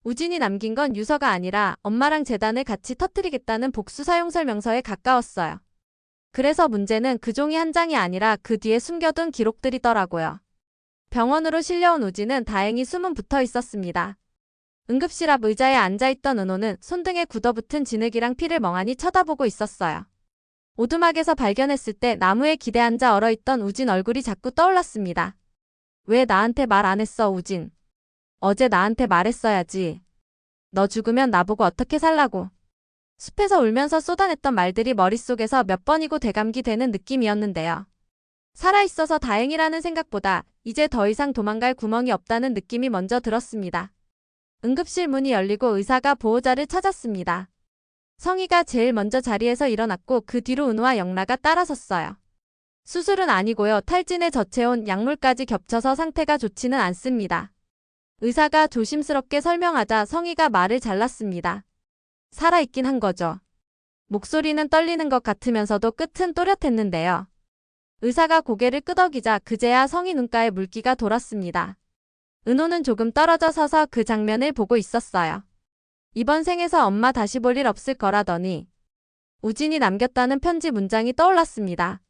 우진이 남긴 건 유서가 아니라 엄마랑 재단을 같이 터뜨리겠다는 복수 사용설명서에 가까웠어요. 그래서 문제는 그 종이 한 장이 아니라 그 뒤에 숨겨둔 기록들이더라고요. 병원으로 실려온 우진은 다행히 숨은 붙어 있었습니다. 응급실 앞 의자에 앉아있던 은호는 손등에 굳어붙은 진흙이랑 피를 멍하니 쳐다보고 있었어요. 오두막에서 발견했을 때 나무에 기대 앉아 얼어있던 우진 얼굴이 자꾸 떠올랐습니다. 왜 나한테 말 안 했어, 우진? 어제 나한테 말했어야지. 너 죽으면 나보고 어떻게 살라고. 숲에서 울면서 쏟아냈던 말들이 머릿속에서 몇 번이고 되감기 되는 느낌이었는데요. 살아있어서 다행이라는 생각보다 이제 더 이상 도망갈 구멍이 없다는 느낌이 먼저 들었습니다. 응급실 문이 열리고 의사가 보호자를 찾았습니다. 성희가 제일 먼저 자리에서 일어났고 그 뒤로 은호와 영라가 따라섰어요. 수술은 아니고요. 탈진에 젖혀온 약물까지 겹쳐서 상태가 좋지는 않습니다. 의사가 조심스럽게 설명하자 성희가 말을 잘랐습니다. 살아있긴 한 거죠. 목소리는 떨리는 것 같으면서도 끝은 또렷했는데요. 의사가 고개를 끄덕이자 그제야 성희 눈가에 물기가 돌았습니다. 은호는 조금 떨어져 서서 그 장면을 보고 있었어요. 이번 생에서 엄마 다시 볼 일 없을 거라더니 우진이 남겼다는 편지 문장이 떠올랐습니다.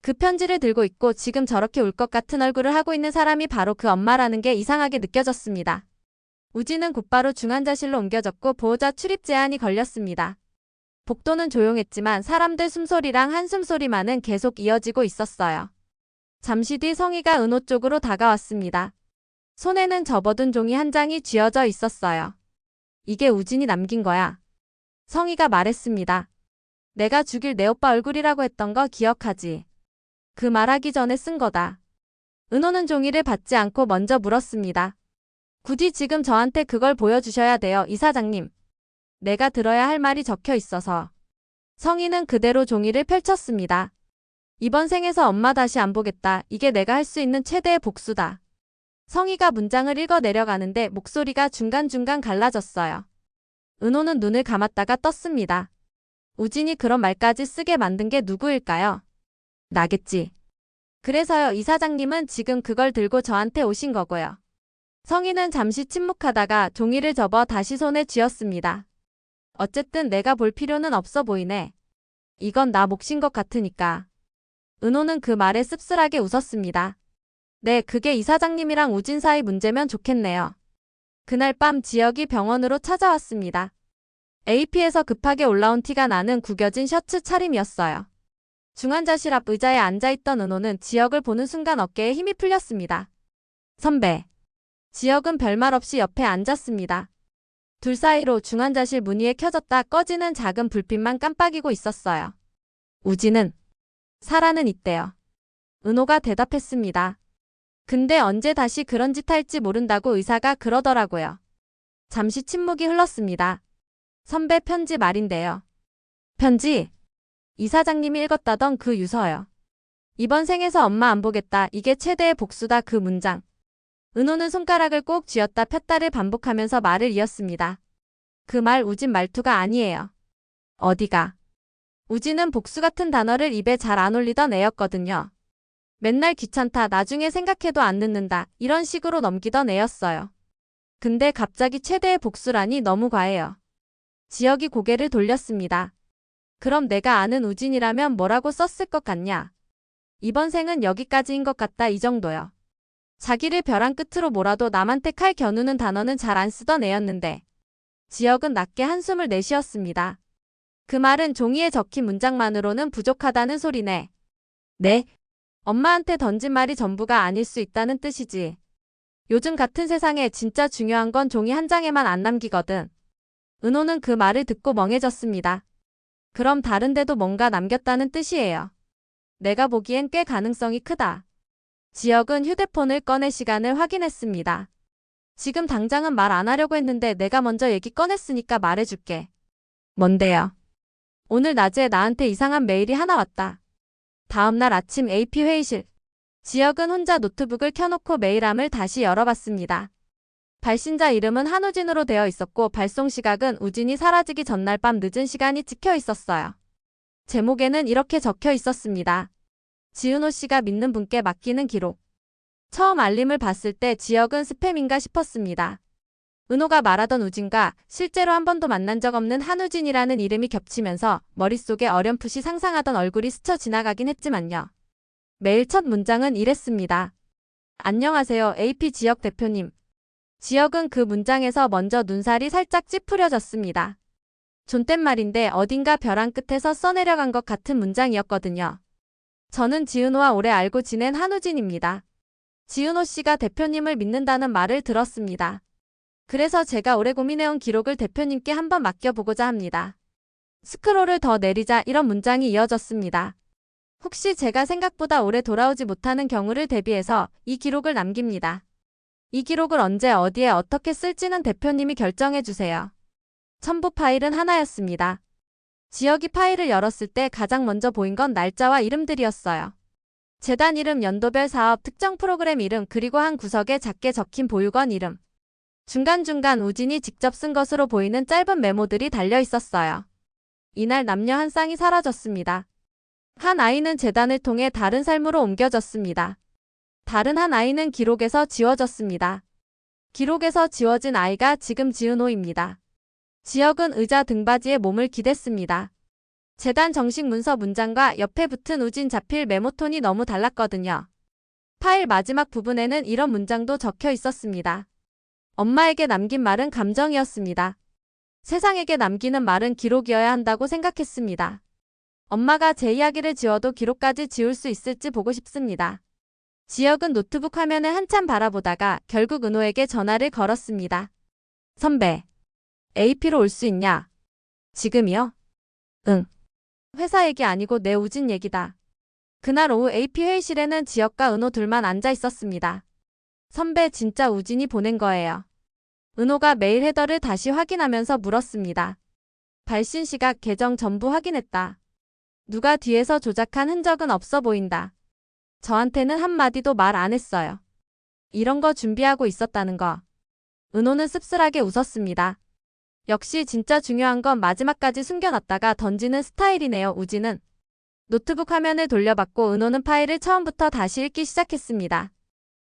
그 편지를 들고 있고 지금 저렇게 울 것 같은 얼굴을 하고 있는 사람이 바로 그 엄마라는 게 이상하게 느껴졌습니다. 우진은 곧바로 중환자실로 옮겨졌고 보호자 출입 제한이 걸렸습니다. 복도는 조용했지만 사람들 숨소리랑 한숨소리만은 계속 이어지고 있었어요. 잠시 뒤 성희가 은호 쪽으로 다가왔습니다. 손에는 접어둔 종이 한 장이 쥐어져 있었어요. 이게 우진이 남긴 거야. 성희가 말했습니다. 내가 죽일 내 오빠 얼굴이라고 했던 거 기억하지? 그 말하기 전에 쓴 거다. 은호는 종이를 받지 않고 먼저 물었습니다. 굳이 지금 저한테 그걸 보여주셔야 돼요, 이사장님. 내가 들어야 할 말이 적혀 있어서. 성희는 그대로 종이를 펼쳤습니다. 이번 생에서 엄마 다시 안 보겠다. 이게 내가 할 수 있는 최대의 복수다. 성희가 문장을 읽어 내려가는데 목소리가 중간중간 갈라졌어요. 은호는 눈을 감았다가 떴습니다. 우진이 그런 말까지 쓰게 만든 게 누구일까요? 나겠지. 그래서요, 이사장님은 지금 그걸 들고 저한테 오신 거고요. 성희는 잠시 침묵하다가 종이를 접어 다시 손에 쥐었습니다. 어쨌든 내가 볼 필요는 없어 보이네. 이건 나 몫인 것 같으니까. 은호는 그 말에 씁쓸하게 웃었습니다. 네, 그게 이사장님이랑 우진 사이 문제면 좋겠네요. 그날 밤 지혁이 병원으로 찾아왔습니다. AP에서 급하게 올라온 티가 나는 구겨진 셔츠 차림이었어요. 중환자실 앞 의자에 앉아있던 은호는 지혁을 보는 순간 어깨에 힘이 풀렸습니다. 선배. 지혁은 별말 없이 옆에 앉았습니다. 둘 사이로 중환자실 문 위에 켜졌다 꺼지는 작은 불빛만 깜빡이고 있었어요. 우진은 살아는 있대요. 은호가 대답했습니다. 근데 언제 다시 그런 짓 할지 모른다고 의사가 그러더라고요. 잠시 침묵이 흘렀습니다. 선배 편지 말인데요. 편지? 이사장님이 읽었다던 그 유서요. 이번 생에서 엄마 안 보겠다. 이게 최대의 복수다. 그 문장. 은호는 손가락을 꼭 쥐었다 폈다를 반복하면서 말을 이었습니다. 그 말 우진 말투가 아니에요. 어디가? 우진은 복수 같은 단어를 입에 잘 안 올리던 애였거든요. 맨날 귀찮다, 나중에 생각해도 안 늦는다, 이런 식으로 넘기던 애였어요. 근데 갑자기 최대의 복수라니 너무 과해요. 지혁이 고개를 돌렸습니다. 그럼 내가 아는 우진이라면 뭐라고 썼을 것 같냐? 이번 생은 여기까지인 것 같다, 이 정도요. 자기를 벼랑 끝으로 몰아도 남한테 칼 겨누는 단어는 잘 안 쓰던 애였는데. 지혁은 낮게 한숨을 내쉬었습니다. 그 말은 종이에 적힌 문장만으로는 부족하다는 소리네. 네? 엄마한테 던진 말이 전부가 아닐 수 있다는 뜻이지. 요즘 같은 세상에 진짜 중요한 건 종이 한 장에만 안 남기거든. 은호는 그 말을 듣고 멍해졌습니다. 그럼 다른 데도 뭔가 남겼다는 뜻이에요. 내가 보기엔 꽤 가능성이 크다. 지혁은 휴대폰을 꺼내 시간을 확인했습니다. 지금 당장은 말 안 하려고 했는데 내가 먼저 얘기 꺼냈으니까 말해줄게. 뭔데요? 오늘 낮에 나한테 이상한 메일이 하나 왔다. 다음날 아침 AP 회의실. 지혁은 혼자 노트북을 켜놓고 메일함을 다시 열어봤습니다. 발신자 이름은 한우진으로 되어 있었고 발송 시각은 우진이 사라지기 전날 밤 늦은 시간이 찍혀 있었어요. 제목에는 이렇게 적혀 있었습니다. 지은호 씨가 믿는 분께 맡기는 기록. 처음 알림을 봤을 때 지혁은 스팸인가 싶었습니다. 은호가 말하던 우진과 실제로 한 번도 만난 적 없는 한우진이라는 이름이 겹치면서 머릿속에 어렴풋이 상상하던 얼굴이 스쳐 지나가긴 했지만요. 매일 첫 문장은 이랬습니다. 안녕하세요, AP 지역 대표님. 지역은 그 문장에서 먼저 눈살이 살짝 찌푸려졌습니다. 존댓말인데 어딘가 벼랑 끝에서 써내려간 것 같은 문장이었거든요. 저는 지은호와 오래 알고 지낸 한우진입니다. 지은호 씨가 대표님을 믿는다는 말을 들었습니다. 그래서 제가 오래 고민해온 기록을 대표님께 한번 맡겨보고자 합니다. 스크롤을 더 내리자 이런 문장이 이어졌습니다. 혹시 제가 생각보다 오래 돌아오지 못하는 경우를 대비해서 이 기록을 남깁니다. 이 기록을 언제 어디에 어떻게 쓸지는 대표님이 결정해주세요. 첨부 파일은 하나였습니다. 지역이 파일을 열었을 때 가장 먼저 보인 건 날짜와 이름들이었어요. 재단 이름, 연도별 사업, 특정 프로그램 이름, 그리고 한 구석에 작게 적힌 보육원 이름. 중간중간 우진이 직접 쓴 것으로 보이는 짧은 메모들이 달려 있었어요. 이날 남녀 한 쌍이 사라졌습니다. 한 아이는 재단을 통해 다른 삶으로 옮겨졌습니다. 다른 한 아이는 기록에서 지워졌습니다. 기록에서 지워진 아이가 지금 지은호입니다. 지역은 의자 등받이에 몸을 기댔습니다. 재단 정식 문서 문장과 옆에 붙은 우진 자필 메모톤이 너무 달랐거든요. 파일 마지막 부분에는 이런 문장도 적혀 있었습니다. 엄마에게 남긴 말은 감정이었습니다. 세상에게 남기는 말은 기록이어야 한다고 생각했습니다. 엄마가 제 이야기를 지워도 기록까지 지울 수 있을지 보고 싶습니다. 지역은 노트북 화면을 한참 바라보다가 결국 은호에게 전화를 걸었습니다. 선배, AP로 올 수 있냐? 지금이요? 응. 회사 얘기 아니고 내 우진 얘기다. 그날 오후 AP 회의실에는 지역과 은호 둘만 앉아 있었습니다. 선배, 진짜 우진이 보낸 거예요. 은호가 메일 헤더를 다시 확인하면서 물었습니다. 발신 시각, 계정 전부 확인했다. 누가 뒤에서 조작한 흔적은 없어 보인다. 저한테는 한마디도 말 안 했어요. 이런 거 준비하고 있었다는 거. 은호는 씁쓸하게 웃었습니다. 역시 진짜 중요한 건 마지막까지 숨겨놨다가 던지는 스타일이네요. 우진은 노트북 화면을 돌려봤고 은호는 파일을 처음부터 다시 읽기 시작했습니다.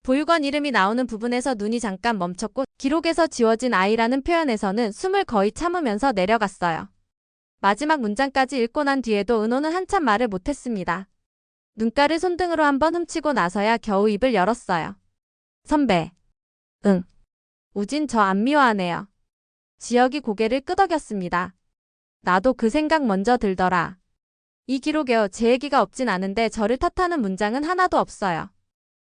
보육원 이름이 나오는 부분에서 눈이 잠깐 멈췄고 기록에서 지워진 아이라는 표현에서는 숨을 거의 참으면서 내려갔어요. 마지막 문장까지 읽고 난 뒤에도 은호는 한참 말을 못했습니다. 눈가를 손등으로 한번 훔치고 나서야 겨우 입을 열었어요. 선배. 응. 우진 저 안 미워하네요. 지역이 고개를 끄덕였습니다. 나도 그 생각 먼저 들더라. 이 기록에요. 제 얘기가 없진 않은데 저를 탓하는 문장은 하나도 없어요.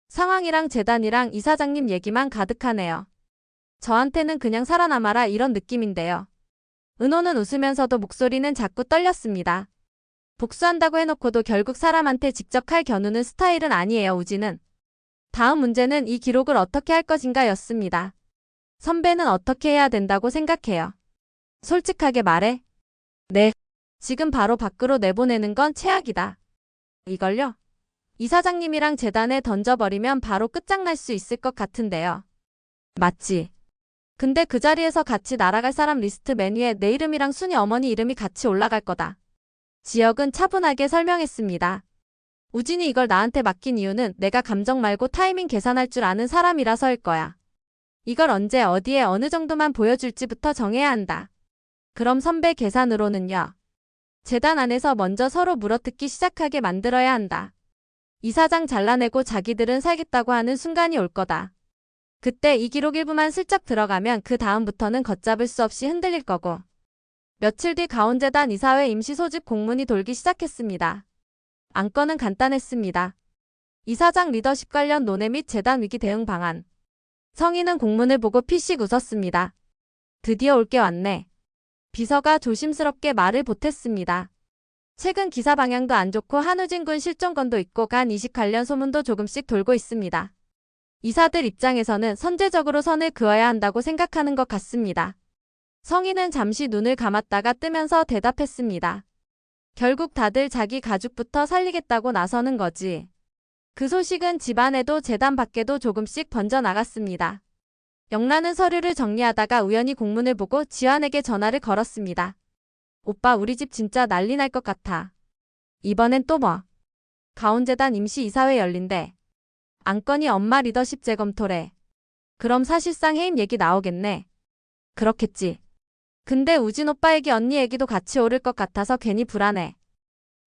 상황이랑 재단이랑 이사장님 얘기만 가득하네요. 저한테는 그냥 살아남아라 이런 느낌인데요. 은호는 웃으면서도 목소리는 자꾸 떨렸습니다. 복수한다고 해놓고도 결국 사람한테 직접 칼 겨누는 스타일은 아니에요. 우진은. 다음 문제는 이 기록을 어떻게 할 것인가 였습니다. 선배는 어떻게 해야 된다고 생각해요? 솔직하게 말해. 네. 지금 바로 밖으로 내보내는 건 최악이다. 이걸요? 이사장님이랑 재단에 던져버리면 바로 끝장날 수 있을 것 같은데요. 맞지? 근데 그 자리에서 같이 날아갈 사람 리스트 메뉴에 내 이름이랑 순이 어머니 이름이 같이 올라갈 거다. 지역은 차분하게 설명했습니다. 우진이 이걸 나한테 맡긴 이유는 내가 감정 말고 타이밍 계산할 줄 아는 사람이라서일 거야. 이걸 언제 어디에 어느 정도만 보여줄지부터 정해야 한다. 그럼 선배 계산으로는요. 재단 안에서 먼저 서로 물어뜯기 시작하게 만들어야 한다. 이사장 잘라내고 자기들은 살겠다고 하는 순간이 올 거다. 그때 이 기록 일부만 슬쩍 들어가면 그 다음부터는 걷잡을 수 없이 흔들릴 거고. 며칠 뒤 가온재단 이사회 임시 소집 공문이 돌기 시작했습니다. 안건은 간단했습니다. 이사장 리더십 관련 논의 및 재단 위기 대응 방안. 성인은 공문을 보고 피식 웃었습니다. 드디어 올 게 왔네. 비서가 조심스럽게 말을 보탰습니다. 최근 기사 방향도 안 좋고 한우진 군 실종건도 있고 간 이식 관련 소문도 조금씩 돌고 있습니다. 이사들 입장에서는 선제적으로 선을 그어야 한다고 생각하는 것 같습니다. 성인은 잠시 눈을 감았다가 뜨면서 대답했습니다. 결국 다들 자기 가족부터 살리겠다고 나서는 거지. 그 소식은 집안에도 재단 밖에도 조금씩 번져나갔습니다. 영란은 서류를 정리하다가 우연히 공문을 보고 지환에게 전화를 걸었습니다. 오빠, 우리 집 진짜 난리 날 것 같아. 이번엔 또 뭐? 가온재단 임시이사회 열린대. 안건이 엄마 리더십 재검토래. 그럼 사실상 해임 얘기 나오겠네. 그렇겠지. 근데 우진 오빠 얘기 언니 얘기도 같이 오를 것 같아서 괜히 불안해.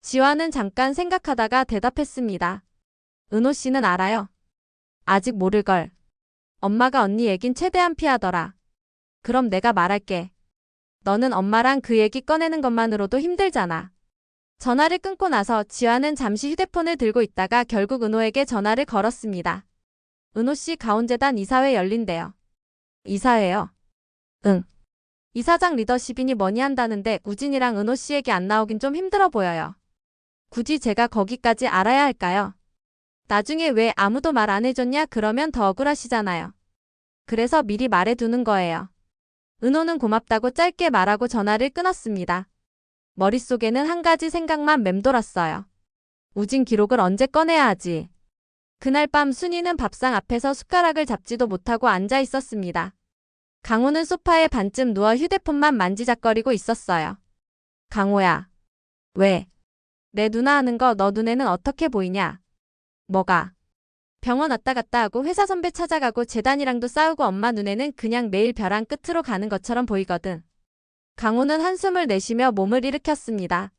지화는 잠깐 생각하다가 대답했습니다. 은호 씨는 알아요. 아직 모를걸. 엄마가 언니 얘긴 최대한 피하더라. 그럼 내가 말할게. 너는 엄마랑 그 얘기 꺼내는 것만으로도 힘들잖아. 전화를 끊고 나서 지화는 잠시 휴대폰을 들고 있다가 결국 은호에게 전화를 걸었습니다. 은호 씨 가온재단 이사회 열린대요. 이사회요? 응. 이사장 리더십이니 뭐니 한다는데 우진이랑 은호 씨 얘기 안 나오긴 좀 힘들어 보여요. 굳이 제가 거기까지 알아야 할까요? 나중에 왜 아무도 말 안 해줬냐 그러면 더 억울하시잖아요. 그래서 미리 말해두는 거예요. 은호는 고맙다고 짧게 말하고 전화를 끊었습니다. 머릿속에는 한 가지 생각만 맴돌았어요. 우진 기록을 언제 꺼내야 하지? 그날 밤 순이는 밥상 앞에서 숟가락을 잡지도 못하고 앉아 있었습니다. 강호는 소파에 반쯤 누워 휴대폰만 만지작거리고 있었어요. 강호야. 왜? 내 누나 하는 거 너 눈에는 어떻게 보이냐? 뭐가? 병원 왔다 갔다 하고 회사 선배 찾아가고 재단이랑도 싸우고 엄마 눈에는 그냥 매일 벼랑 끝으로 가는 것처럼 보이거든. 강호는 한숨을 내쉬며 몸을 일으켰습니다.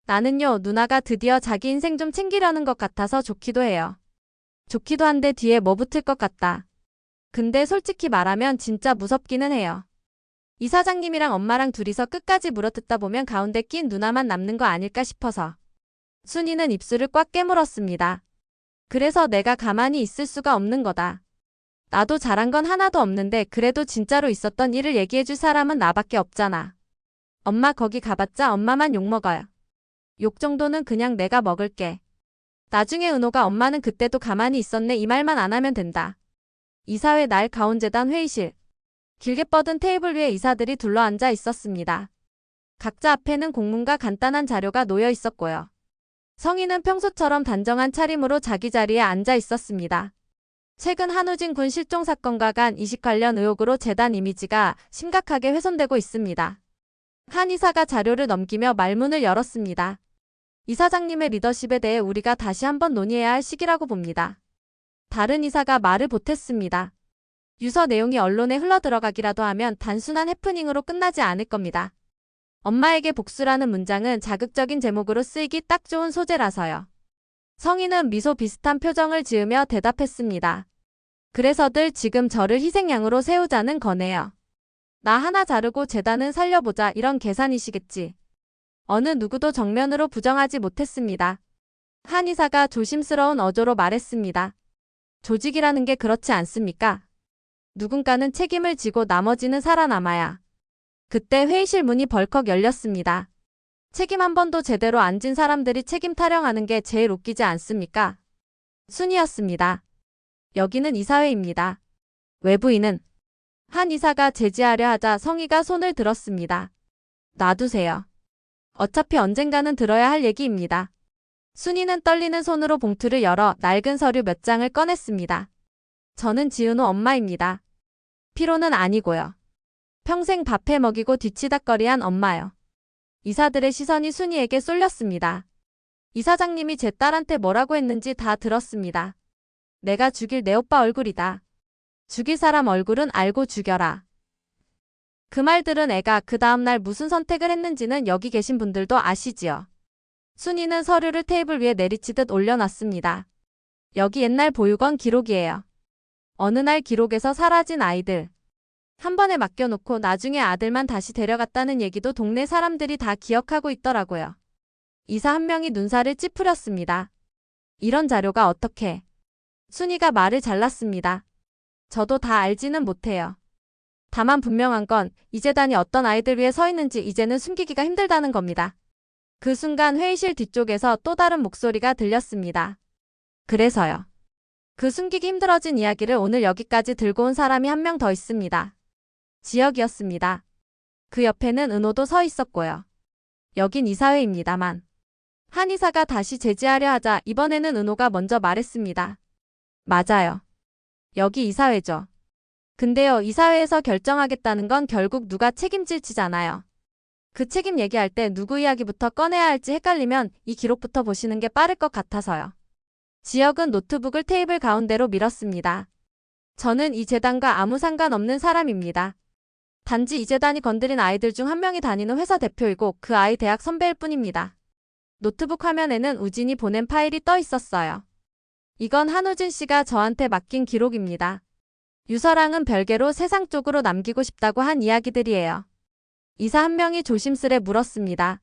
나는요, 누나가 드디어 자기 인생 좀 챙기려는 것 같아서 좋기도 해요. 좋기도 한데 뒤에 뭐 붙을 것 같다. 근데 솔직히 말하면 진짜 무섭기는 해요. 이 사장님이랑 엄마랑 둘이서 끝까지 물어뜯다 보면 가운데 낀 누나만 남는 거 아닐까 싶어서. 순이는 입술을 꽉 깨물었습니다. 그래서 내가 가만히 있을 수가 없는 거다. 나도 잘한 건 하나도 없는데 그래도 진짜로 있었던 일을 얘기해줄 사람은 나밖에 없잖아. 엄마 거기 가봤자 엄마만 욕먹어요. 욕 정도는 그냥 내가 먹을게. 나중에 은호가 엄마는 그때도 가만히 있었네 이 말만 안 하면 된다. 이사회 날 가온재단 회의실. 길게 뻗은 테이블 위에 이사들이 둘러앉아 있었습니다. 각자 앞에는 공문과 간단한 자료가 놓여 있었고요. 성인은 평소처럼 단정한 차림으로 자기 자리에 앉아 있었습니다. 최근 한우진 군 실종 사건과 간 이식 관련 의혹으로 재단 이미지가 심각하게 훼손되고 있습니다. 한 이사가 자료를 넘기며 말문을 열었습니다. 이사장님의 리더십에 대해 우리가 다시 한번 논의해야 할 시기라고 봅니다. 다른 이사가 말을 보탰습니다. 유서 내용이 언론에 흘러들어가기라도 하면 단순한 해프닝으로 끝나지 않을 겁니다. 엄마에게 복수라는 문장은 자극적인 제목으로 쓰이기 딱 좋은 소재라서요. 성인은 미소 비슷한 표정을 지으며 대답했습니다. 그래서들 지금 저를 희생양으로 세우자는 거네요. 나 하나 자르고 재단은 살려보자 이런 계산이시겠지. 어느 누구도 정면으로 부정하지 못했습니다. 한 이사가 조심스러운 어조로 말했습니다. 조직이라는 게 그렇지 않습니까? 누군가는 책임을 지고 나머지는 살아남아야. 그때 회의실 문이 벌컥 열렸습니다. 책임 한 번도 제대로 안 진 사람들이 책임 타령하는 게 제일 웃기지 않습니까? 순이었습니다. 여기는 이사회입니다. 외부인은? 한 이사가 제지하려 하자 성희가 손을 들었습니다. 놔두세요. 어차피 언젠가는 들어야 할 얘기입니다. 순이는 떨리는 손으로 봉투를 열어 낡은 서류 몇 장을 꺼냈습니다. 저는 지은호 엄마입니다. 피로는 아니고요. 평생 밥해 먹이고 뒤치다꺼리한 엄마요. 이사들의 시선이 순이에게 쏠렸습니다. 이사장님이 제 딸한테 뭐라고 했는지 다 들었습니다. 내가 죽일 내 오빠 얼굴이다. 죽일 사람 얼굴은 알고 죽여라. 그 말 들은 애가 그 다음날 무슨 선택을 했는지는 여기 계신 분들도 아시지요. 순이는 서류를 테이블 위에 내리치듯 올려놨습니다. 여기 옛날 보육원 기록이에요. 어느 날 기록에서 사라진 아이들. 한 번에 맡겨놓고 나중에 아들만 다시 데려갔다는 얘기도 동네 사람들이 다 기억하고 있더라고요. 이사 한 명이 눈살을 찌푸렸습니다. 이런 자료가 어떻게? 순이가 말을 잘랐습니다. 저도 다 알지는 못해요. 다만 분명한 건 이 재단이 어떤 아이들 위해 서 있는지 이제는 숨기기가 힘들다는 겁니다. 그 순간 회의실 뒤쪽에서 또 다른 목소리가 들렸습니다. 그래서요. 그 숨기기 힘들어진 이야기를 오늘 여기까지 들고 온 사람이 한 명 더 있습니다. 지혁이었습니다. 그 옆에는 은호도 서 있었고요. 여긴 이사회입니다만. 한 이사가 다시 제지하려 하자 이번에는 은호가 먼저 말했습니다. 맞아요. 여기 이사회죠. 근데요, 이사회에서 결정하겠다는 건 결국 누가 책임질지잖아요. 그 책임 얘기할 때 누구 이야기부터 꺼내야 할지 헷갈리면 이 기록부터 보시는 게 빠를 것 같아서요. 지혁은 노트북을 테이블 가운데로 밀었습니다. 저는 이 재단과 아무 상관없는 사람입니다. 단지 이 재단이 건드린 아이들 중 한 명이 다니는 회사 대표이고 그 아이 대학 선배일 뿐입니다. 노트북 화면에는 우진이 보낸 파일이 떠 있었어요. 이건 한우진 씨가 저한테 맡긴 기록입니다. 유서랑은 별개로 세상 쪽으로 남기고 싶다고 한 이야기들이에요. 이사 한 명이 조심스레 물었습니다.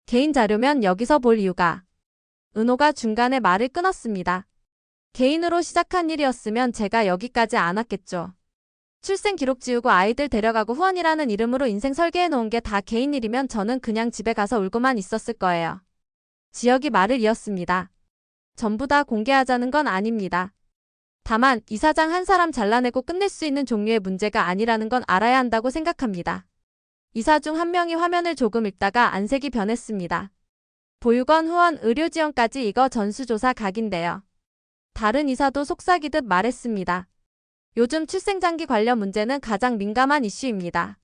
개인 자료면 여기서 볼 이유가. 은호가 중간에 말을 끊었습니다. 개인으로 시작한 일이었으면 제가 여기까지 안 왔겠죠. 출생 기록 지우고 아이들 데려가고 후원이라는 이름으로 인생 설계해 놓은 게 다 개인 일이면 저는 그냥 집에 가서 울고만 있었을 거예요. 지혁이 말을 이었습니다. 전부 다 공개하자는 건 아닙니다. 다만 이사장 한 사람 잘라내고 끝낼 수 있는 종류의 문제가 아니라는 건 알아야 한다고 생각합니다. 이사 중 한 명이 화면을 조금 읽다가 안색이 변했습니다. 보육원, 후원, 의료지원까지 이거 전수조사 각인데요. 다른 이사도 속삭이듯 말했습니다. 요즘 출생장기 관련 문제는 가장 민감한 이슈입니다.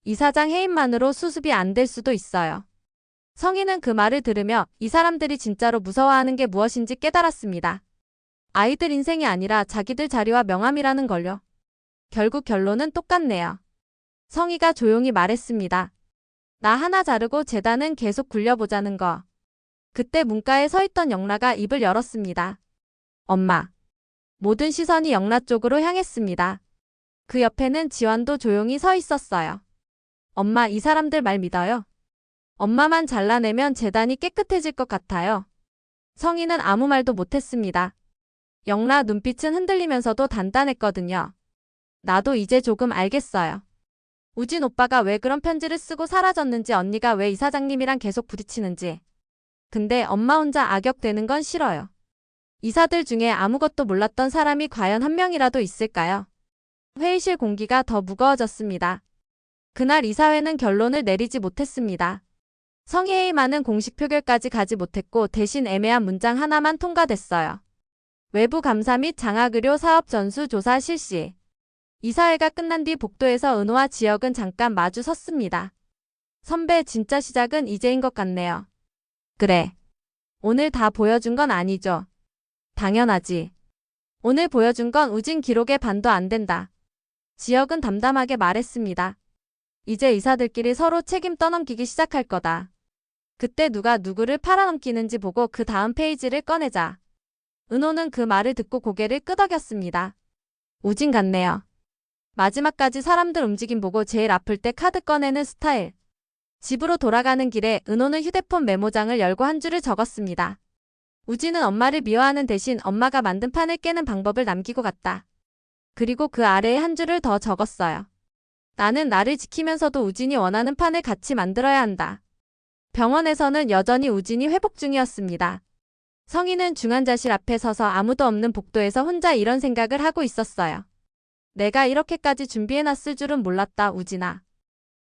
이사장 해임만으로 수습이 안 될 수도 있어요. 성희는 그 말을 들으며 이 사람들이 진짜로 무서워하는 게 무엇인지 깨달았습니다. 아이들 인생이 아니라 자기들 자리와 명함이라는 걸요. 결국 결론은 똑같네요. 성희가 조용히 말했습니다. 나 하나 자르고 재단은 계속 굴려보자는 거. 그때 문가에 서 있던 영라가 입을 열었습니다. 엄마. 모든 시선이 영라 쪽으로 향했습니다. 그 옆에는 지환도 조용히 서 있었어요. 엄마, 이 사람들 말 믿어요? 엄마만 잘라내면 재단이 깨끗해질 것 같아요. 성희는 아무 말도 못했습니다. 영라 눈빛은 흔들리면서도 단단했거든요. 나도 이제 조금 알겠어요. 우진 오빠가 왜 그런 편지를 쓰고 사라졌는지, 언니가 왜 이사장님이랑 계속 부딪히는지. 근데 엄마 혼자 악역되는 건 싫어요. 이사들 중에 아무것도 몰랐던 사람이 과연 한 명이라도 있을까요? 회의실 공기가 더 무거워졌습니다. 그날 이사회는 결론을 내리지 못했습니다. 성희회의만은 공식 표결까지 가지 못했고 대신 애매한 문장 하나만 통과됐어요. 외부 감사 및 장학의료 사업 전수 조사 실시. 이사회가 끝난 뒤 복도에서 은호와 지혁은 잠깐 마주 섰습니다. 선배, 진짜 시작은 이제인 것 같네요. 그래. 오늘 다 보여준 건 아니죠. 당연하지. 오늘 보여준 건 우진 기록의 반도 안 된다. 지혁은 담담하게 말했습니다. 이제 이사들끼리 서로 책임 떠넘기기 시작할 거다. 그때 누가 누구를 팔아넘기는지 보고 그 다음 페이지를 꺼내자. 은호는 그 말을 듣고 고개를 끄덕였습니다. 우진 같네요. 마지막까지 사람들 움직임 보고 제일 아플 때 카드 꺼내는 스타일. 집으로 돌아가는 길에 은호는 휴대폰 메모장을 열고 한 줄을 적었습니다. 우진은 엄마를 미워하는 대신 엄마가 만든 판을 깨는 방법을 남기고 갔다. 그리고 그 아래에 한 줄을 더 적었어요. 나는 나를 지키면서도 우진이 원하는 판을 같이 만들어야 한다. 병원에서는 여전히 우진이 회복 중이었습니다. 성희는 중환자실 앞에 서서 아무도 없는 복도에서 혼자 이런 생각을 하고 있었어요. 내가 이렇게까지 준비해놨을 줄은 몰랐다, 우진아.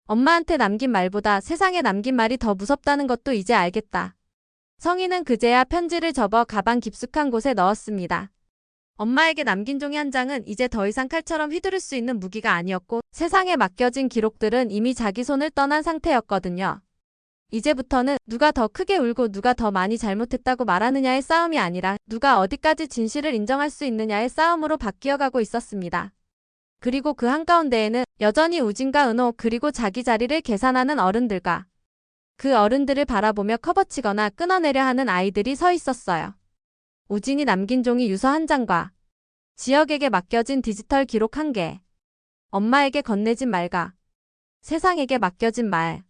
엄마한테 남긴 말보다 세상에 남긴 말이 더 무섭다는 것도 이제 알겠다. 성희는 그제야 편지를 접어 가방 깊숙한 곳에 넣었습니다. 엄마에게 남긴 종이 한 장은 이제 더 이상 칼처럼 휘두를 수 있는 무기가 아니었고 세상에 맡겨진 기록들은 이미 자기 손을 떠난 상태였거든요. 이제부터는 누가 더 크게 울고 누가 더 많이 잘못했다고 말하느냐의 싸움이 아니라 누가 어디까지 진실을 인정할 수 있느냐의 싸움으로 바뀌어가고 있었습니다. 그리고 그 한가운데에는 여전히 우진과 은호 그리고 자기 자리를 계산하는 어른들과 그 어른들을 바라보며 커버치거나 끊어내려 하는 아이들이 서 있었어요. 우진이 남긴 종이 유서 한 장과 지역에게 맡겨진 디지털 기록 한 개, 엄마에게 건네진 말과 세상에게 맡겨진 말.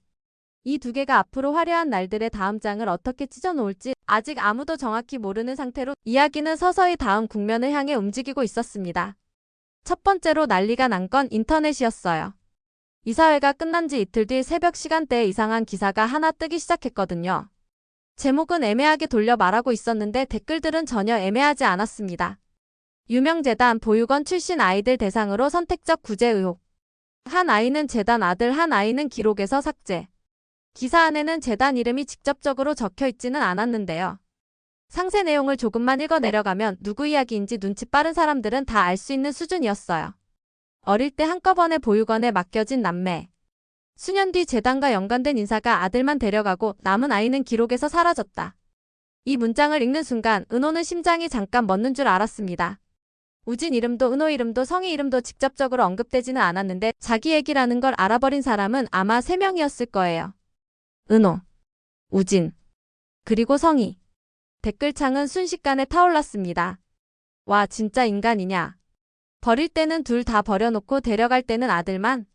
이 두 개가 앞으로 화려한 날들의 다음 장을 어떻게 찢어놓을지 아직 아무도 정확히 모르는 상태로 이야기는 서서히 다음 국면을 향해 움직이고 있었습니다. 첫 번째로 난리가 난 건 인터넷이었어요. 이사회가 끝난 지 이틀 뒤 새벽 시간대에 이상한 기사가 하나 뜨기 시작했거든요. 제목은 애매하게 돌려 말하고 있었는데 댓글들은 전혀 애매하지 않았습니다. 유명재단 보육원 출신 아이들 대상으로 선택적 구제 의혹. 한 아이는 재단 아들, 한 아이는 기록에서 삭제. 기사 안에는 재단 이름이 직접적으로 적혀 있지는 않았는데요. 상세 내용을 조금만 읽어 내려가면 누구 이야기인지 눈치 빠른 사람들은 다 알 수 있는 수준이었어요. 어릴 때 한꺼번에 보육원에 맡겨진 남매. 수년 뒤 재단과 연관된 인사가 아들만 데려가고 남은 아이는 기록에서 사라졌다. 이 문장을 읽는 순간 은호는 심장이 잠깐 멎는 줄 알았습니다. 우진 이름도 은호 이름도 성희 이름도 직접적으로 언급되지는 않았는데 자기 얘기라는 걸 알아버린 사람은 아마 3명이었을 거예요. 은호, 우진, 그리고 성희. 댓글창은 순식간에 타올랐습니다. 와, 진짜 인간이냐. 버릴 때는 둘 다 버려놓고 데려갈 때는 아들만?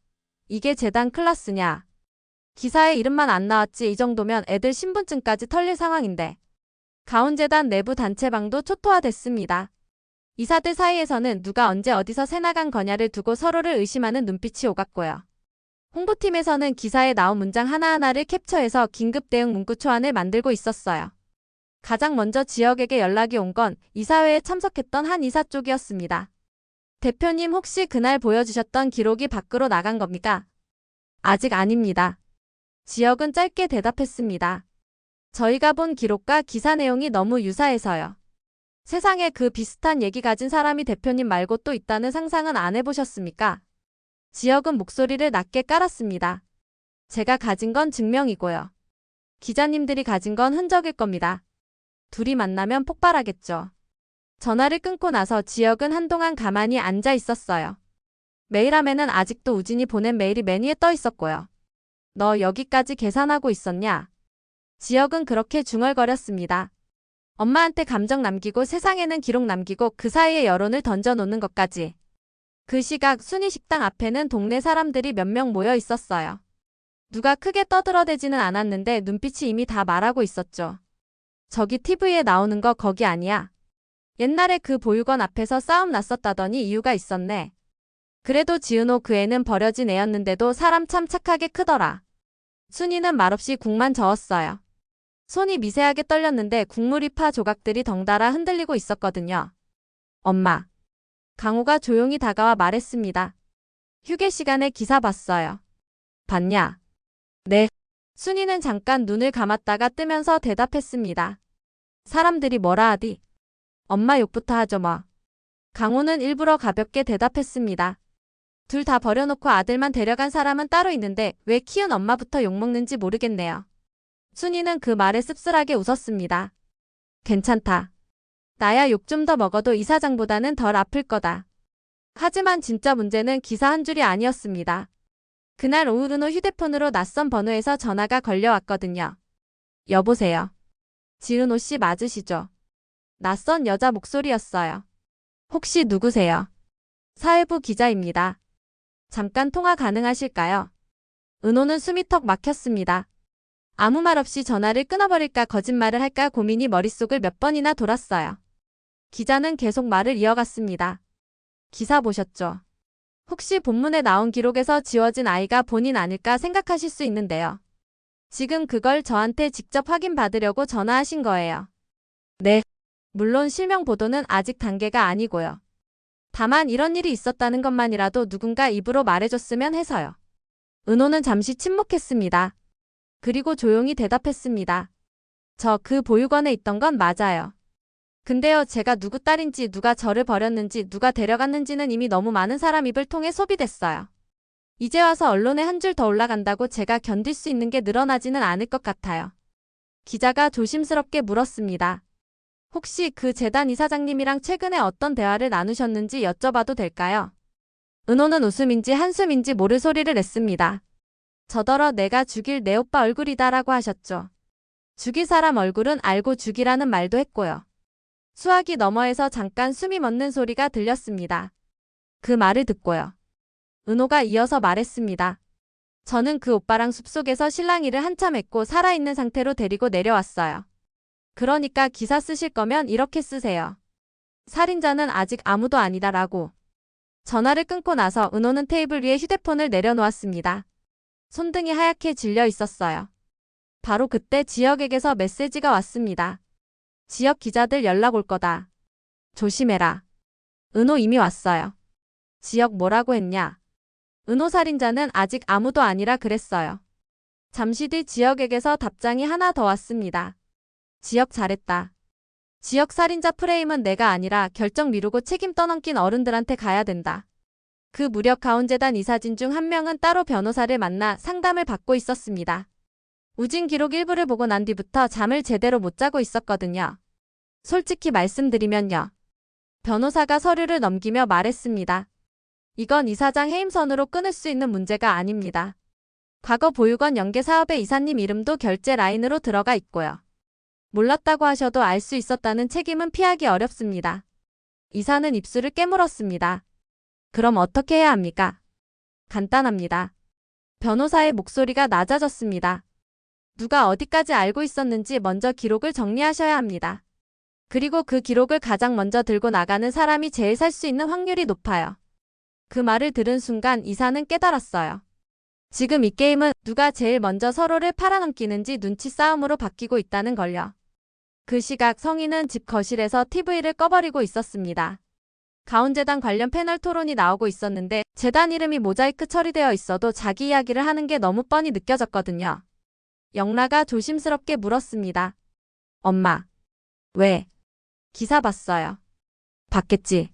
이게 재단 클라스냐. 기사에 이름만 안 나왔지 이 정도면 애들 신분증까지 털릴 상황인데. 가온재단 내부 단체방도 초토화됐습니다. 이사들 사이에서는 누가 언제 어디서 새나간 거냐를 두고 서로를 의심하는 눈빛이 오갔고요. 홍보팀에서는 기사에 나온 문장 하나하나를 캡처해서 긴급 대응 문구 초안을 만들고 있었어요. 가장 먼저 지역에게 연락이 온 건 이사회에 참석했던 한 이사 쪽이었습니다. 대표님 혹시 그날 보여주셨던 기록이 밖으로 나간 겁니까? 아직 아닙니다. 지역은 짧게 대답했습니다. 저희가 본 기록과 기사 내용이 너무 유사해서요. 세상에 그 비슷한 얘기 가진 사람이 대표님 말고 또 있다는 상상은 안 해보셨습니까? 지역은 목소리를 낮게 깔았습니다. 제가 가진 건 증명이고요. 기자님들이 가진 건 흔적일 겁니다. 둘이 만나면 폭발하겠죠. 전화를 끊고 나서 지역은 한동안 가만히 앉아 있었어요. 메일함에는 아직도 우진이 보낸 메일이 메뉴에 떠 있었고요. 너 여기까지 계산하고 있었냐? 지역은 그렇게 중얼거렸습니다. 엄마한테 감정 남기고 세상에는 기록 남기고 그 사이에 여론을 던져놓는 것까지. 그 시각 순이 식당 앞에는 동네 사람들이 몇 명 모여 있었어요. 누가 크게 떠들어대지는 않았는데 눈빛이 이미 다 말하고 있었죠. 저기 TV에 나오는 거 거기 아니야. 옛날에 그 보육원 앞에서 싸움 났었다더니 이유가 있었네. 그래도 지은호 그 애는 버려진 애였는데도 사람 참 착하게 크더라. 순이는 말없이 국만 저었어요. 손이 미세하게 떨렸는데 국물이파 조각들이 덩달아 흔들리고 있었거든요. 엄마. 강호가 조용히 다가와 말했습니다. 휴게 시간에 기사 봤어요. 봤냐? 네. 순이는 잠깐 눈을 감았다가 뜨면서 대답했습니다. 사람들이 뭐라 하디? 엄마 욕부터 하죠 뭐. 강호는 일부러 가볍게 대답했습니다. 둘 다 버려놓고 아들만 데려간 사람은 따로 있는데 왜 키운 엄마부터 욕먹는지 모르겠네요. 순이는 그 말에 씁쓸하게 웃었습니다. 괜찮다. 나야 욕 좀 더 먹어도 이 사장보다는 덜 아플 거다. 하지만 진짜 문제는 기사 한 줄이 아니었습니다. 그날 오후 은호 휴대폰으로 낯선 번호에서 전화가 걸려왔거든요. 여보세요. 지은호 씨 맞으시죠? 낯선 여자 목소리였어요. 혹시 누구세요? 사회부 기자입니다. 잠깐 통화 가능하실까요? 은호는 숨이 턱 막혔습니다. 아무 말 없이 전화를 끊어버릴까 거짓말을 할까 고민이 머릿속을 몇 번이나 돌았어요. 기자는 계속 말을 이어갔습니다. 기사 보셨죠? 혹시 본문에 나온 기록에서 지워진 아이가 본인 아닐까 생각하실 수 있는데요. 지금 그걸 저한테 직접 확인받으려고 전화하신 거예요. 네. 물론 실명 보도는 아직 단계가 아니고요. 다만 이런 일이 있었다는 것만이라도 누군가 입으로 말해줬으면 해서요. 은호는 잠시 침묵했습니다. 그리고 조용히 대답했습니다. 저 그 보육원에 있던 건 맞아요. 근데요, 제가 누구 딸인지 누가 저를 버렸는지 누가 데려갔는지는 이미 너무 많은 사람 입을 통해 소비됐어요. 이제 와서 언론에 한 줄 더 올라간다고 제가 견딜 수 있는 게 늘어나지는 않을 것 같아요. 기자가 조심스럽게 물었습니다. 혹시 그 재단 이사장님이랑 최근에 어떤 대화를 나누셨는지 여쭤봐도 될까요? 은호는 웃음인지 한숨인지 모를 소리를 냈습니다. 저더러 내가 죽일 내 오빠 얼굴이다라고 하셨죠. 죽일 사람 얼굴은 알고 죽이라는 말도 했고요. 수화기 너머에서 잠깐 숨이 멎는 소리가 들렸습니다. 그 말을 듣고요. 은호가 이어서 말했습니다. 저는 그 오빠랑 숲속에서 실랑이를 한참 했고 살아있는 상태로 데리고 내려왔어요. 그러니까 기사 쓰실 거면 이렇게 쓰세요. 살인자는 아직 아무도 아니다라고. 전화를 끊고 나서 은호는 테이블 위에 휴대폰을 내려놓았습니다. 손등이 하얗게 질려 있었어요. 바로 그때 지역에게서 메시지가 왔습니다. 지역 기자들 연락 올 거다. 조심해라. 은호 이미 왔어요. 지역 뭐라고 했냐? 은호 살인자는 아직 아무도 아니라 그랬어요. 잠시 뒤 지역에게서 답장이 하나 더 왔습니다. 지역 잘했다. 지역 살인자 프레임은 내가 아니라 결정 미루고 책임 떠넘긴 어른들한테 가야 된다. 그 무렵 가온재단 이사진 중 한 명은 따로 변호사를 만나 상담을 받고 있었습니다. 우진 기록 일부를 보고 난 뒤부터 잠을 제대로 못 자고 있었거든요. 솔직히 말씀드리면요. 변호사가 서류를 넘기며 말했습니다. 이건 이사장 해임선으로 끊을 수 있는 문제가 아닙니다. 과거 보육원 연계 사업의 이사님 이름도 결제 라인으로 들어가 있고요. 몰랐다고 하셔도 알 수 있었다는 책임은 피하기 어렵습니다. 이사는 입술을 깨물었습니다. 그럼 어떻게 해야 합니까? 간단합니다. 변호사의 목소리가 낮아졌습니다. 누가 어디까지 알고 있었는지 먼저 기록을 정리하셔야 합니다. 그리고 그 기록을 가장 먼저 들고 나가는 사람이 제일 살 수 있는 확률이 높아요. 그 말을 들은 순간 이사는 깨달았어요. 지금 이 게임은 누가 제일 먼저 서로를 팔아넘기는지 눈치 싸움으로 바뀌고 있다는 걸요. 그 시각 성인은 집 거실에서 TV를 꺼버리고 있었습니다. 가온재단 관련 패널 토론이 나오고 있었는데 재단 이름이 모자이크 처리되어 있어도 자기 이야기를 하는 게 너무 뻔히 느껴졌거든요. 영라가 조심스럽게 물었습니다. 엄마. 왜? 기사 봤어요. 봤겠지.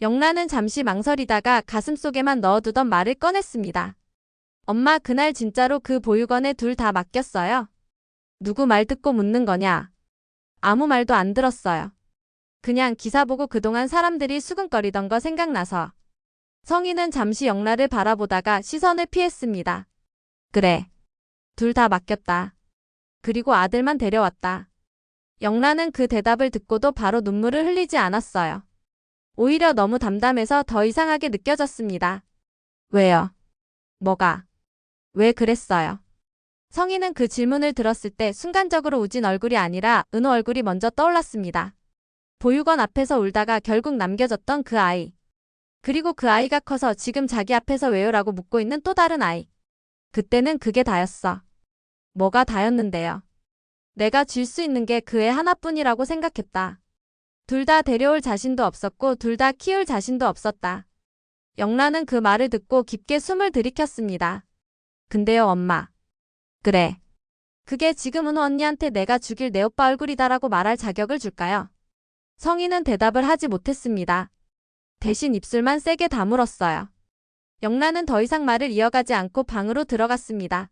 영라는 잠시 망설이다가 가슴속에만 넣어두던 말을 꺼냈습니다. 엄마 그날 진짜로 그 보육원에 둘 다 맡겼어요. 누구 말 듣고 묻는 거냐? 아무 말도 안 들었어요. 그냥 기사 보고 그동안 사람들이 수근거리던 거 생각나서. 성인은 잠시 영라를 바라보다가 시선을 피했습니다. 그래. 둘 다 맡겼다. 그리고 아들만 데려왔다. 영라는 그 대답을 듣고도 바로 눈물을 흘리지 않았어요. 오히려 너무 담담해서 더 이상하게 느껴졌습니다. 왜요? 뭐가? 왜 그랬어요? 성인은 그 질문을 들었을 때 순간적으로 우진 얼굴이 아니라 은호 얼굴이 먼저 떠올랐습니다. 보육원 앞에서 울다가 결국 남겨졌던 그 아이. 그리고 그 아이가 커서 지금 자기 앞에서 왜요라고 묻고 있는 또 다른 아이. 그때는 그게 다였어. 뭐가 다였는데요? 내가 줄 수 있는 게 그 애 하나뿐이라고 생각했다. 둘 다 데려올 자신도 없었고 둘 다 키울 자신도 없었다. 영라는 그 말을 듣고 깊게 숨을 들이켰습니다. 근데요 엄마. 그래. 그게 지금 은호 언니한테 내가 죽일 내 오빠 얼굴이다라고 말할 자격을 줄까요? 성인은 대답을 하지 못했습니다. 대신 입술만 세게 다물었어요. 영라는 더 이상 말을 이어가지 않고 방으로 들어갔습니다.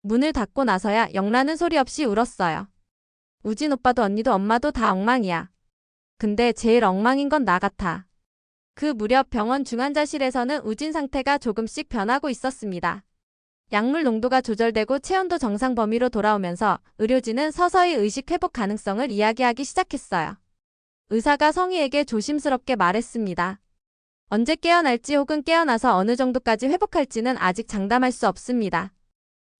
문을 닫고 나서야 영라는 소리 없이 울었어요. 우진 오빠도 언니도 엄마도 다 엉망이야. 근데 제일 엉망인 건 나 같아. 그 무렵 병원 중환자실에서는 우진 상태가 조금씩 변하고 있었습니다. 약물 농도가 조절되고 체온도 정상 범위로 돌아오면서 의료진은 서서히 의식 회복 가능성을 이야기하기 시작했어요. 의사가 성희에게 조심스럽게 말했습니다. 언제 깨어날지 혹은 깨어나서 어느 정도까지 회복할지는 아직 장담할 수 없습니다.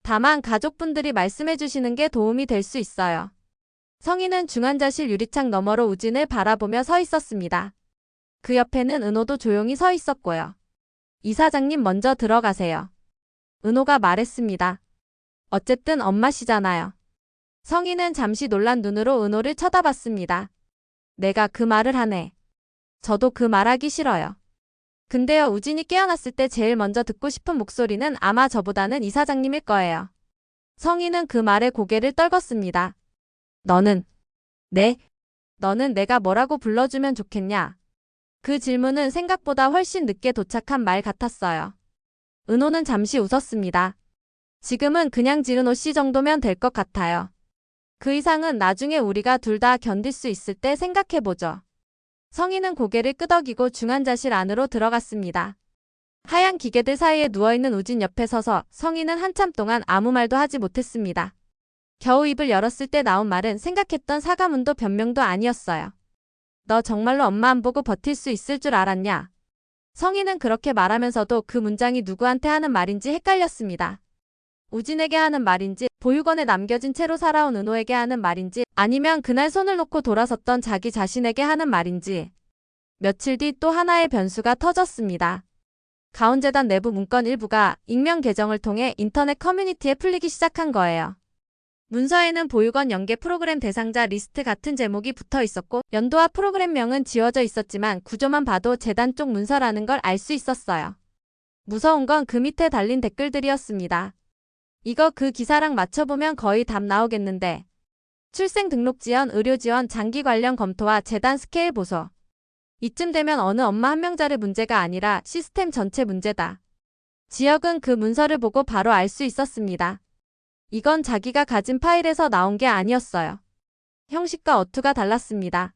다만 가족분들이 말씀해 주시는 게 도움이 될 수 있어요. 성희는 중환자실 유리창 너머로 우진을 바라보며 서 있었습니다. 그 옆에는 은호도 조용히 서 있었고요. 이사장님 먼저 들어가세요. 은호가 말했습니다. 어쨌든 엄마시잖아요. 성희는 잠시 놀란 눈으로 은호를 쳐다봤습니다. 내가 그 말을 하네. 저도 그 말하기 싫어요. 근데요 우진이 깨어났을 때 제일 먼저 듣고 싶은 목소리는 아마 저보다는 이사장님일 거예요. 성희는 그 말에 고개를 떨궜습니다. 너는? 네? 너는 내가 뭐라고 불러주면 좋겠냐? 그 질문은 생각보다 훨씬 늦게 도착한 말 같았어요. 은호는 잠시 웃었습니다. 지금은 그냥 지은호 씨 정도면 될 것 같아요. 그 이상은 나중에 우리가 둘 다 견딜 수 있을 때 생각해보죠. 성희는 고개를 끄덕이고 중환자실 안으로 들어갔습니다. 하얀 기계들 사이에 누워있는 우진 옆에 서서 성희는 한참 동안 아무 말도 하지 못했습니다. 겨우 입을 열었을 때 나온 말은 생각했던 사과문도 변명도 아니었어요. 너 정말로 엄마 안 보고 버틸 수 있을 줄 알았냐? 성희는 그렇게 말하면서도 그 문장이 누구한테 하는 말인지 헷갈렸습니다. 우진에게 하는 말인지, 보육원에 남겨진 채로 살아온 은호에게 하는 말인지, 아니면 그날 손을 놓고 돌아섰던 자기 자신에게 하는 말인지. 며칠 뒤 또 하나의 변수가 터졌습니다. 가온재단 내부 문건 일부가 익명 계정을 통해 인터넷 커뮤니티에 풀리기 시작한 거예요. 문서에는 보육원 연계 프로그램 대상자 리스트 같은 제목이 붙어 있었고 연도와 프로그램명은 지워져 있었지만 구조만 봐도 재단 쪽 문서라는 걸 알 수 있었어요. 무서운 건 그 밑에 달린 댓글들이었습니다. 이거 그 기사랑 맞춰보면 거의 답 나오겠는데. 출생 등록 지원, 의료 지원, 장기 관련 검토와 재단 스케일 보소. 이쯤 되면 어느 엄마 한 명자의 문제가 아니라 시스템 전체 문제다. 지역은 그 문서를 보고 바로 알 수 있었습니다. 이건 자기가 가진 파일에서 나온 게 아니었어요. 형식과 어투가 달랐습니다.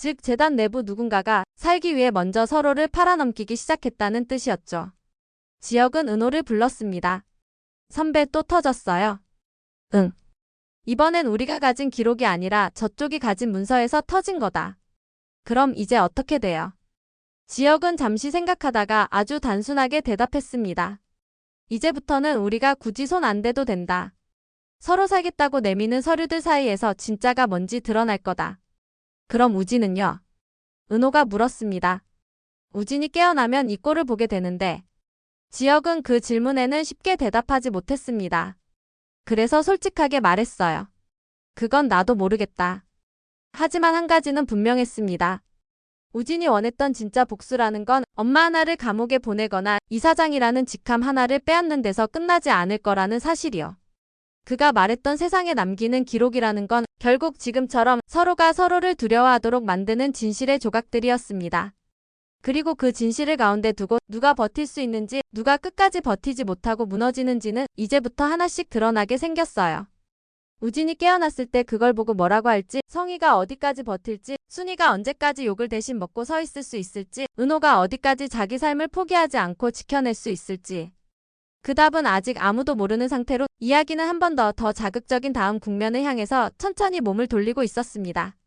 즉 재단 내부 누군가가 살기 위해 먼저 서로를 팔아넘기기 시작했다는 뜻이었죠. 지혁은 은호를 불렀습니다. 선배 또 터졌어요. 응. 이번엔 우리가 가진 기록이 아니라 저쪽이 가진 문서에서 터진 거다. 그럼 이제 어떻게 돼요? 지혁은 잠시 생각하다가 아주 단순하게 대답했습니다. 이제부터는 우리가 굳이 손 안 대도 된다. 서로 살겠다고 내미는 서류들 사이에서 진짜가 뭔지 드러날 거다. 그럼 우진은요? 은호가 물었습니다. 우진이 깨어나면 이 꼴을 보게 되는데 지혁은 그 질문에는 쉽게 대답하지 못했습니다. 그래서 솔직하게 말했어요. 그건 나도 모르겠다. 하지만 한 가지는 분명했습니다. 우진이 원했던 진짜 복수라는 건 엄마 하나를 감옥에 보내거나 이사장이라는 직함 하나를 빼앗는 데서 끝나지 않을 거라는 사실이요. 그가 말했던 세상에 남기는 기록이라는 건 결국 지금처럼 서로가 서로를 두려워하도록 만드는 진실의 조각들이었습니다. 그리고 그 진실을 가운데 두고 누가 버틸 수 있는지, 누가 끝까지 버티지 못하고 무너지는지는 이제부터 하나씩 드러나게 생겼어요. 우진이 깨어났을 때 그걸 보고 뭐라고 할지, 성희가 어디까지 버틸지, 순희가 언제까지 욕을 대신 먹고 서 있을 수 있을지, 은호가 어디까지 자기 삶을 포기하지 않고 지켜낼 수 있을지. 그 답은 아직 아무도 모르는 상태로 이야기는 한 번 더 자극적인 다음 국면을 향해서 천천히 몸을 돌리고 있었습니다.